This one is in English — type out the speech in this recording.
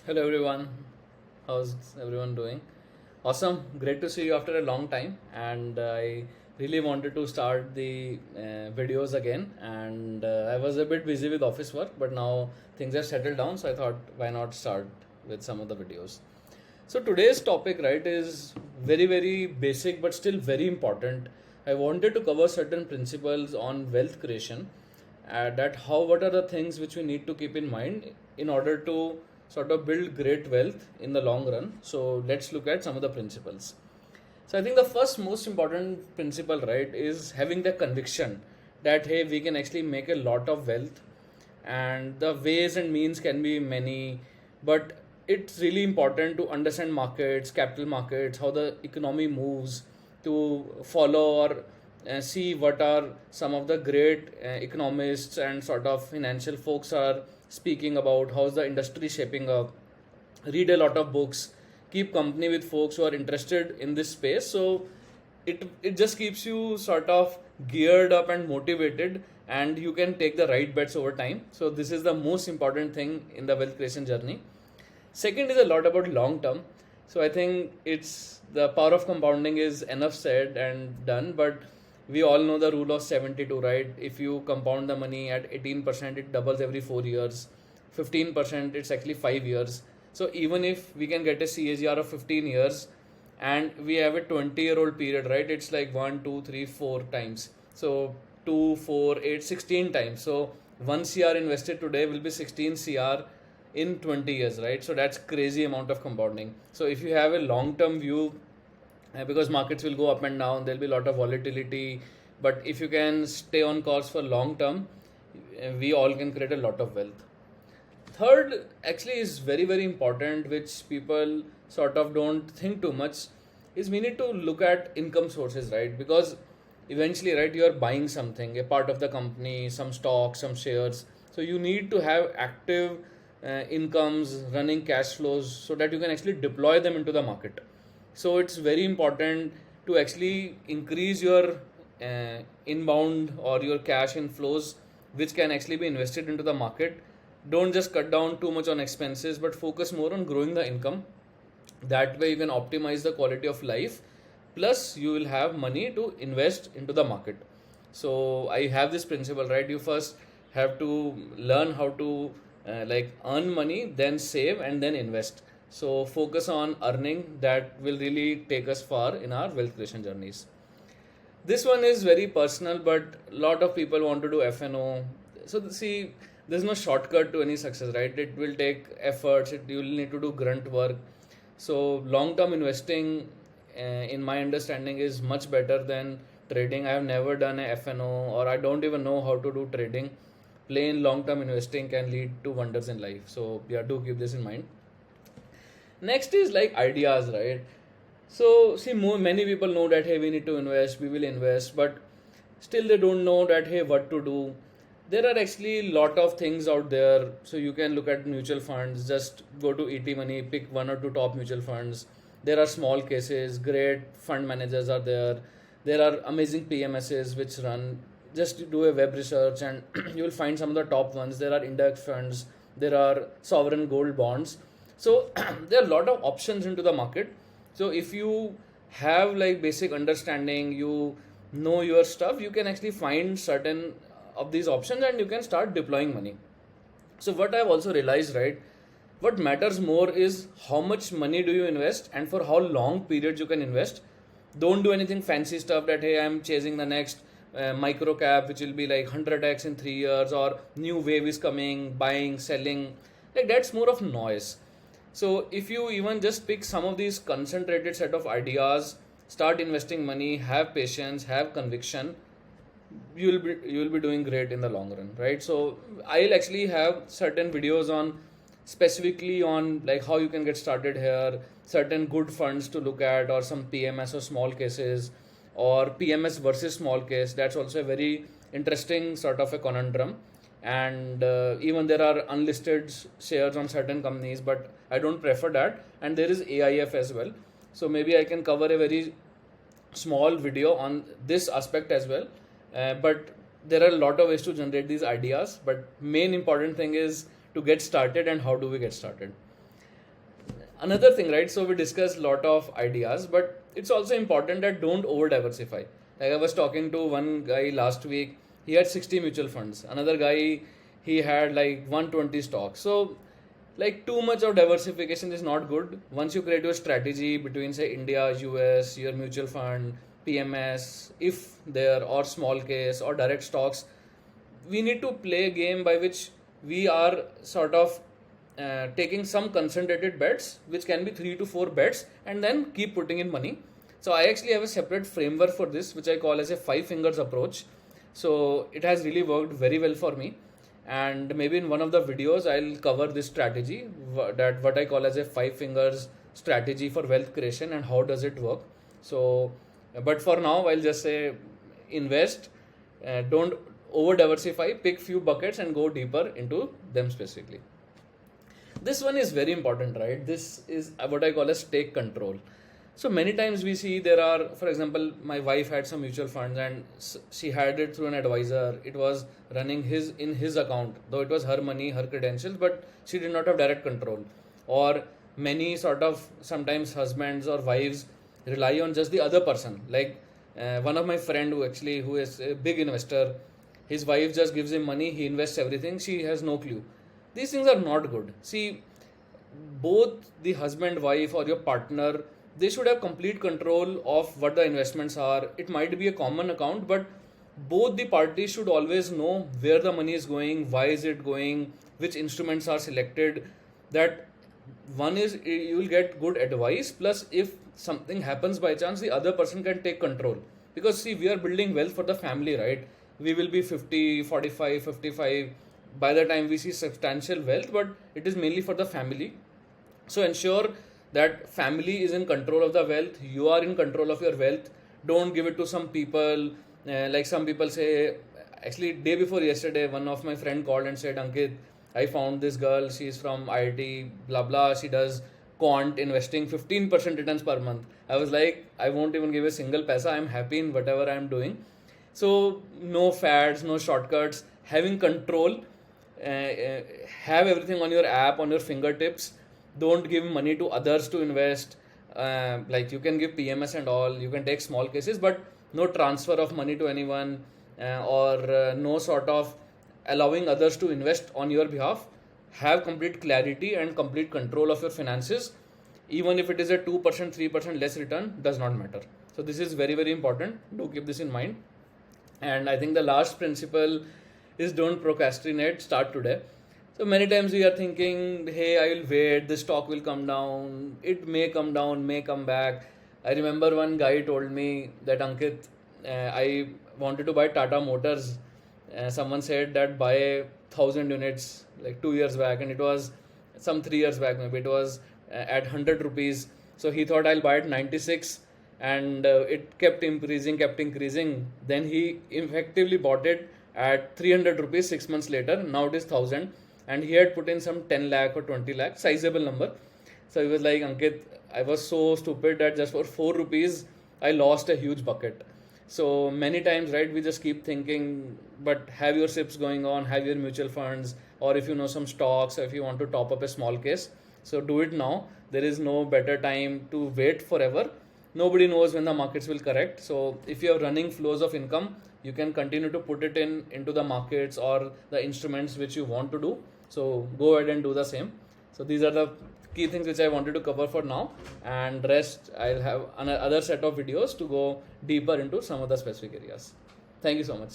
Hello everyone, how's everyone doing? Awesome, great to see you after a long time. And I really wanted to start the videos again. And I was a bit busy with office work, but now things have settled down, so I thought why not start with some of the videos. So today's topic, right, is very basic but still very important. I wanted to cover certain principles on wealth creation, that how what are the things which we need to keep in mind in order to sort of build great wealth in the long run. So let's look at some of the principles. So I think the first most important principle, right, is having the conviction that hey, we can actually make a lot of wealth, and the ways and means can be many, but it's really important to understand markets, capital markets, how the economy moves, to follow or see what are some of the great economists and sort of financial folks are speaking about, how's the industry shaping up, read a lot of books, keep company with folks who are interested in this space. So it just keeps you sort of geared up and motivated, and you can take the right bets over time. So this is the most important thing in the wealth creation journey. Second is a lot about long term. So I think it's the power of compounding is enough said and done, but we all know the rule of 72, right? If you compound the money at 18%, it doubles every 4 years. 15%, it's actually 5 years. So even if we can get a CAGR of 15 years and we have a 20-year-old period, right? It's like 1, 2, 3, 4 times. So 2, 4, 8, 16 times. So 1 CR invested today will be 16 CR in 20 years, right? So that's crazy amount of compounding. So if you have a long term view, because markets will go up and down, there'll be a lot of volatility, but if you can stay on course for long term, we all can create a lot of wealth. Third actually is very important, which people sort of don't think too much, is we need to look at income sources, right? Because eventually, right, you are buying something, a part of the company, some stocks, some shares. So you need to have active incomes, running cash flows, so that you can actually deploy them into the market. So it's very important to actually increase your inbound or your cash inflows, which can actually be invested into the market. Don't just cut down too much on expenses, but focus more on growing the income. That way you can optimize the quality of life, plus you will have money to invest into the market. So I have this principle, right? You first have to learn how to earn money, then save, and then invest. So focus on earning. That will really take us far in our wealth creation journeys. This one is very personal, but a lot of people want to do FNO. So see, there's no shortcut to any success, right? It will take efforts. You will need to do grunt work. So long-term investing, in my understanding, is much better than trading. I have never done a FNO, or I don't even know how to do trading. Plain long-term investing can lead to wonders in life. So yeah, do keep this in mind. Next is like ideas, right? So see, many people know that hey, we need to invest, we will invest, but still they don't know that hey, what to do. There are actually a lot of things out there. So you can look at mutual funds. Just go to ET Money, pick one or two top mutual funds. There are small cases, great fund managers are there. There are amazing PMSs which run. Just do a web research and you will find some of the top ones. There are index funds. There are sovereign gold bonds. So there are a lot of options into the market. So if you have like basic understanding, you know your stuff, you can actually find certain of these options and you can start deploying money. So what I've also realized, right, what matters more is how much money do you invest and for how long periods you can invest. Don't do anything fancy stuff that hey, I'm chasing the next micro cap which will be like 100x in 3 years, or new wave is coming, buying, selling. Like that's more of noise. So if you even just pick some of these concentrated set of ideas, start investing money, have patience, have conviction, you will be doing great in the long run, right? So I'll actually have certain videos on specifically on like how you can get started here, certain good funds to look at, or some PMS or small cases, or PMS versus small case. That's also a very interesting sort of a conundrum. And even there are unlisted shares on certain companies, but I don't prefer that. And there is AIF as well. So maybe I can cover a very small video on this aspect as well. But there are a lot of ways to generate these ideas, but main important thing is to get started, and how do we get started. Another thing, right? So we discussed a lot of ideas, but it's also important that don't over diversify. Like I was talking to one guy last week, he had 60 mutual funds. Another guy, he had like 120 stocks. So like too much of diversification is not good. Once you create your strategy between say India, US, your mutual fund, PMS, if there, or small case or direct stocks, we need to play a game by which we are sort of taking some concentrated bets, which can be 3 to 4 bets, and then keep putting in money. So I actually have a separate framework for this, which I call as a 5 fingers approach. So it has really worked very well for me. And maybe in one of the videos, I'll cover this strategy, that what I call as a 5 fingers strategy for wealth creation and how does it work. So, but for now, I'll just say invest, don't over diversify, pick few buckets and go deeper into them specifically. This one is very important, right? This is what I call as take control. So many times we see there are, for example, my wife had some mutual funds and she had it through an advisor. It was running in his account, though it was her money, her credentials, but she did not have direct control. Or many sort of sometimes husbands or wives rely on just the other person. Like one of my friend who is a big investor, his wife just gives him money, he invests everything, she has no clue. These things are not good. See, both the husband, wife, or your partner, they should have complete control of what the investments are. It might be a common account, but both the parties should always know where the money is going, why is it going, which instruments are selected. That one is you will get good advice, plus if something happens by chance, the other person can take control. Because see, we are building wealth for the family, right? We will be 50, 45, 55 by the time we see substantial wealth, but it is mainly for the family. So ensure that family is in control of the wealth, you are in control of your wealth. Don't give it to some people. Like some people say, actually day before yesterday, one of my friend called and said, Ankit, I found this girl, she's from IIT, blah blah, she does quant investing, 15% returns per month. I was like, I won't even give a single paisa, I'm happy in whatever I'm doing. So no fads, no shortcuts, having control. Have everything on your app, on your fingertips. Don't give money to others to invest. Like you can give PMS and all, you can take small cases, but no transfer of money to anyone, or no sort of allowing others to invest on your behalf. Have complete clarity and complete control of your finances. Even if it is a 2%, 3% less return, does not matter. So this is very, very important. Do keep this in mind. And I think the last principle is don't procrastinate, start today. So many times we are thinking, hey, I will wait, the stock will come down, it may come down, may come back. I remember one guy told me that, Ankit, I wanted to buy Tata Motors. Someone said that buy 1,000 units like 2 years back, and it was some 3 years back, maybe it was at 100 rupees. So he thought I'll buy it 96, and it kept increasing. Then he effectively bought it at 300 rupees 6 months later. Now it is 1,000, and he had put in some 10 lakh or 20 lakh, sizable number. So he was like, Ankit, I was so stupid that just for 4 rupees I lost a huge bucket. So many times, right, we just keep thinking, but have your SIPs going on, have your mutual funds, or if you know some stocks, or if you want to top up a small case, so do it now. There is no better time to wait forever. Nobody knows when the markets will correct. So if you have running flows of income, you can continue to put it into the markets or the instruments which you want to do. So go ahead and do the same. So these are the key things which I wanted to cover for now, and rest I'll have another set of videos to go deeper into some of the specific areas. Thank you so much.